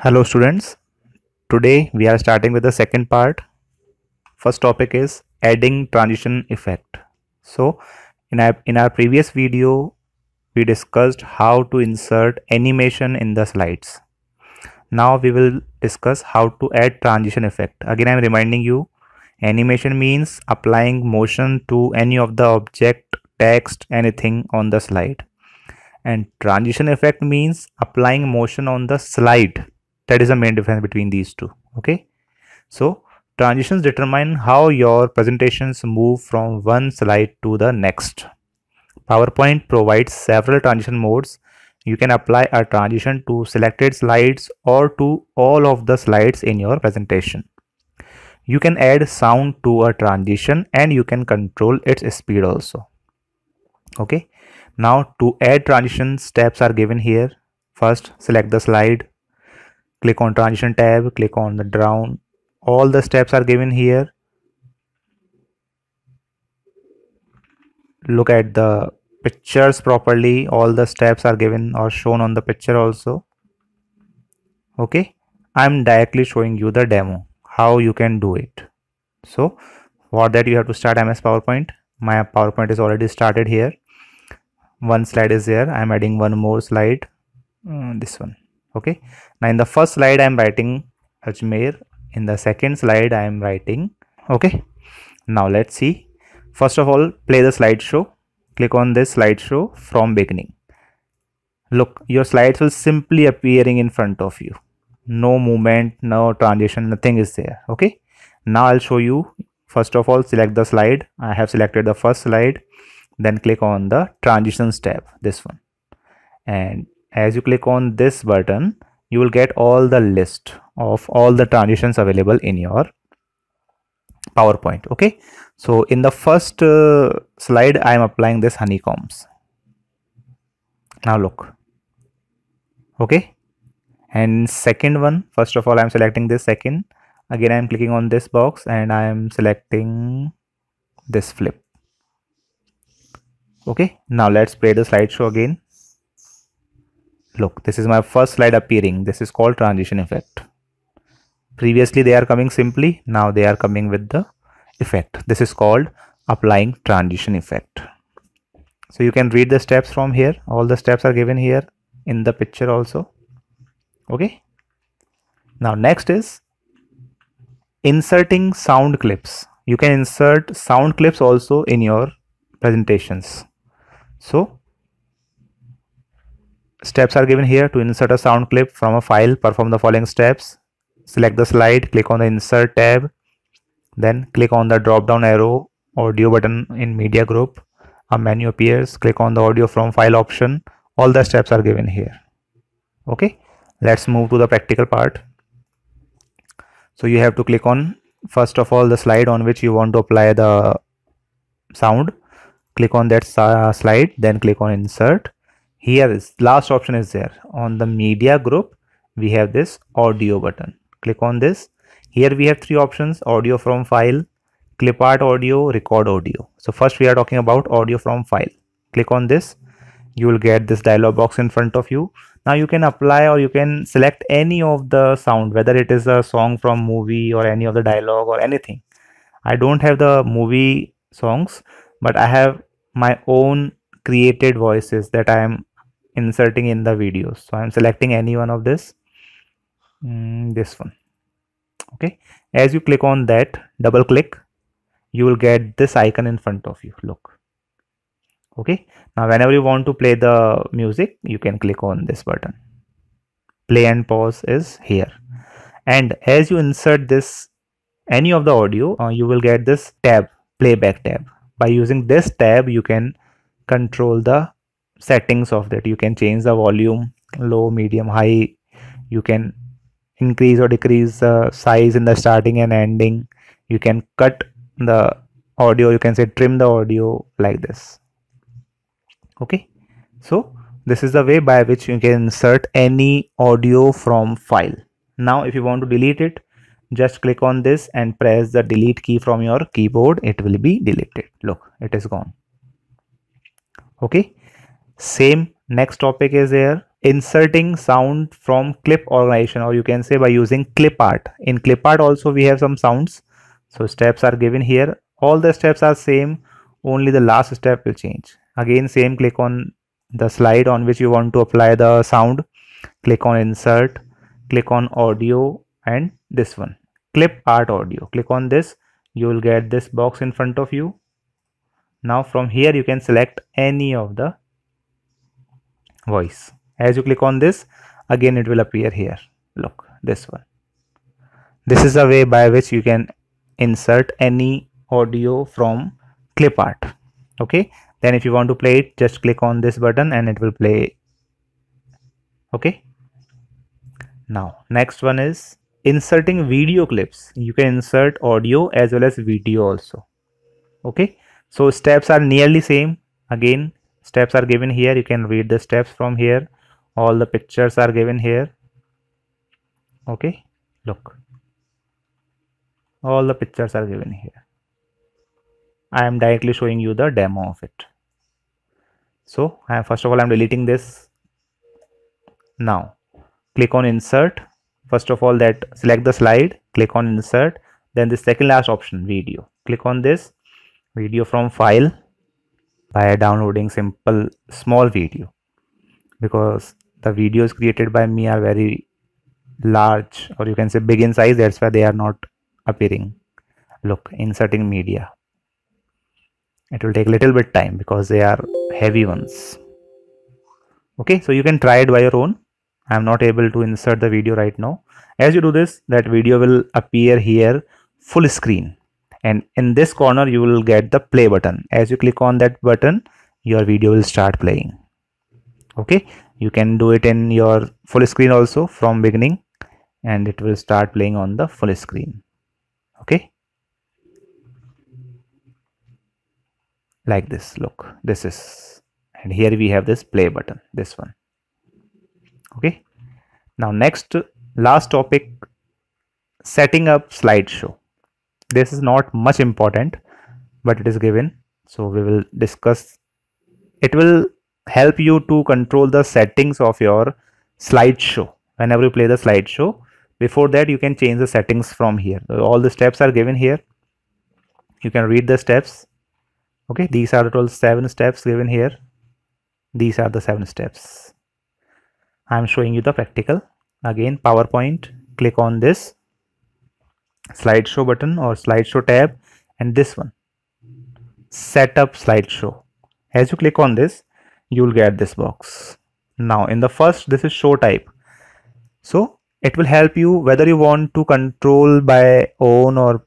Hello students, today we are starting with the second part. First topic is adding transition effect. So in our previous video we discussed how to insert animation in the slides. Now we will discuss how to add transition effect. Again I am reminding you, animation means applying motion to any of the object, text, anything on the slide. And transition effect means applying motion on the slide. That is the main difference between these two. Okay, so transitions determine how your presentations move from one slide to the next. PowerPoint provides several transition modes. You can apply a transition to selected slides or to all of the slides in your presentation. You can add sound to a transition and you can control its speed also. Okay, now to add transition, steps are given here. First, select the slide, click on transition tab, click on the down. All the steps are given here. Look at the pictures properly. All the steps are given or shown on the picture also. Okay, I'm directly showing you the demo how you can do it. So for that you have to start MS PowerPoint. My PowerPoint is already started here. One slide is there. I'm adding one more slide, this one. Okay, now in the first slide I'm writing Ajmer. In the second slide I am writing. Okay, now let's see. First of all, play the slideshow. Click on this slideshow from beginning. Look, your slides will simply appearing in front of you. No movement, no transition, nothing is there. Okay, now I'll show you. First of all, select the slide. I have selected the first slide. Then click on the transitions tab, this one. And as you click on this button, you will get all the list of all the transitions available in your PowerPoint. Okay, so in the first slide I am applying this honeycombs. Now look. Okay, and second one, first of all I am selecting this second. Again I am clicking on this box and I am selecting this flip. Okay, now let's play the slideshow again. Look, this is my first slide appearing. This is called transition effect. Previously they are coming simply, now they are coming with the effect. This is called applying transition effect. So you can read the steps from here. All the steps are given here in the picture also. Okay, now next is inserting sound clips. You can insert sound clips also in your presentations. So steps are given here. To insert a sound clip from a file, perform the following steps. Select the slide, click on the insert tab, then click on the drop down arrow audio button in media group. A menu appears, click on the audio from file option. All the steps are given here. Okay, let's move to the practical part. So you have to click on first of all the slide on which you want to apply the sound. Click on that slide, then click on insert. Here is last option is there. On the media group we have this audio button. Click on this. Here we have three options: audio from file, clip art audio, record audio. So first we are talking about audio from file. Click on this. You will get this dialog box in front of you. Now you can apply or you can select any of the sound, whether it is a song from movie or any of the dialogue or anything. I don't have the movie songs, but I have my own created voices that I am inserting in the videos. So I am selecting any one of this. This one. Okay, as you click on that, double click, you will get this icon in front of you. Look. Okay, now whenever you want to play the music, you can click on this button. Play and pause is here. And as you insert this any of the audio, you will get this tab, playback tab. By using this tab you can control the settings of that. You can change the volume, low, medium, high. You can increase or decrease the size in the starting and ending. You can cut the audio, you can say trim the audio like this. Okay, so this is the way by which you can insert any audio from file. Now if you want to delete it, just click on this and press the delete key from your keyboard. It will be deleted. Look, it is gone. Okay, same next topic is here, inserting sound from clip organization, or you can say by using clip art. In clip art also we have some sounds. So steps are given here. All the steps are same, only the last step will change. Again same, click on the slide on which you want to apply the sound, click on insert, click on audio, and this one, clip art audio, click on this. You will get this box in front of you. Now from here you can select any of the voice. As you click on this, again it will appear here. Look, this one. This is a way by which you can insert any audio from clip art. Okay, then if you want to play it, just click on this button and it will play. Okay, now next one is inserting video clips. You can insert audio as well as video also. Okay, so steps are nearly same. Again, steps are given here. You can read the steps from here. All the pictures are given here. Okay, look, all the pictures are given here. I am directly showing you the demo of it. So first of all, I'm deleting this. Now click on insert. First of all, that select the slide, click on insert, then the second last option, video. Click on this, video from file, by downloading simple small video, because the videos created by me are very large, or you can say big in size, that's why they are not appearing. Look, inserting media. It will take a little bit time because they are heavy ones. Okay, so you can try it by your own. I am not able to insert the video right now. As you do this, that video will appear here full screen, and in this corner you will get the play button. As you click on that button, your video will start playing. Okay, you can do it in your full screen also from beginning, and it will start playing on the full screen. Okay, like this. Look, this is, and here we have this play button, this one. Okay, now next, last topic, setting up slideshow. This is not much important, but it is given, so we will discuss. It will help you to control the settings of your slideshow whenever you play the slideshow. Before that, you can change the settings from here. All the steps are given here. You can read the steps. Okay, these are the total 7 steps given here. These are the 7 steps. I am showing you the practical. Again, PowerPoint, click on this slideshow button or slideshow tab, and this one, set up slideshow. As you click on this, you will get this box. Now in the first, this is show type, so it will help you whether you want to control by own or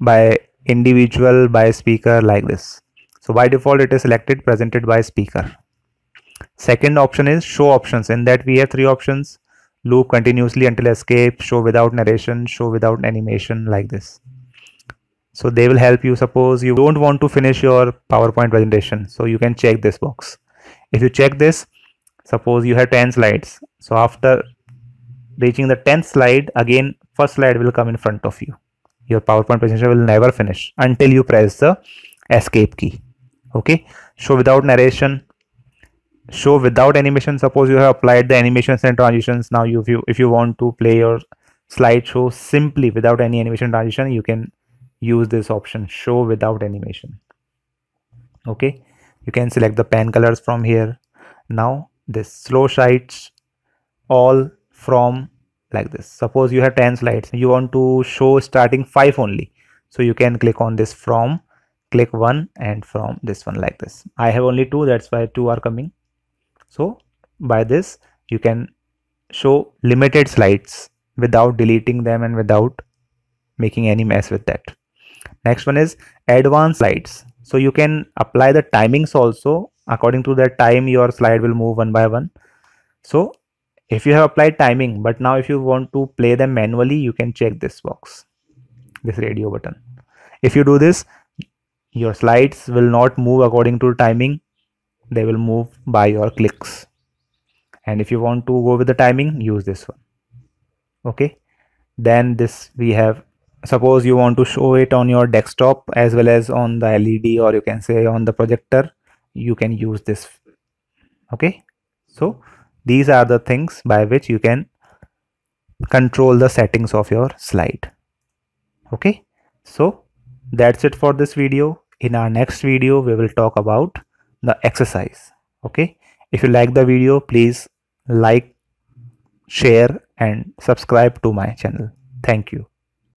by individual, by speaker, like this. So by default it is selected presented by speaker. Second option is show options. In that we have 3 options: loop continuously until escape, show without narration, show without animation, like this. So they will help you. Suppose you don't want to finish your PowerPoint presentation, so you can check this box. If you check this, suppose you have 10 slides, so after reaching the 10th slide, again first slide will come in front of you. Your PowerPoint presentation will never finish until you press the escape key. Okay, show without narration, show without animation. Suppose you have applied the animations and transitions. Now if you want to play your slideshow simply without any animation transition, you can use this option, show without animation. Okay, you can select the pen colors from here. Now this slow slides all from, like this. Suppose you have 10 slides, you want to show starting 5 only, so you can click on this from, click 1, and from this one, like this. I have only 2, that's why 2 are coming. So by this you can show limited slides without deleting them and without making any mess with that. Next one is advanced slides. So you can apply the timings also. According to that time, your slide will move one by one. So if you have applied timing, but now if you want to play them manually, you can check this box, this radio button. If you do this, your slides will not move according to timing, they will move by your clicks. And if you want to go with the timing, use this one. Okay, then this we have, suppose you want to show it on your desktop as well as on the LED, or you can say on the projector, you can use this. Okay, so These are the things by which you can control the settings of your slide. Okay, so that's it for this video. In our next video we will talk about the exercise. Okay, if you like the video, please like, share and subscribe to my channel. Thank you.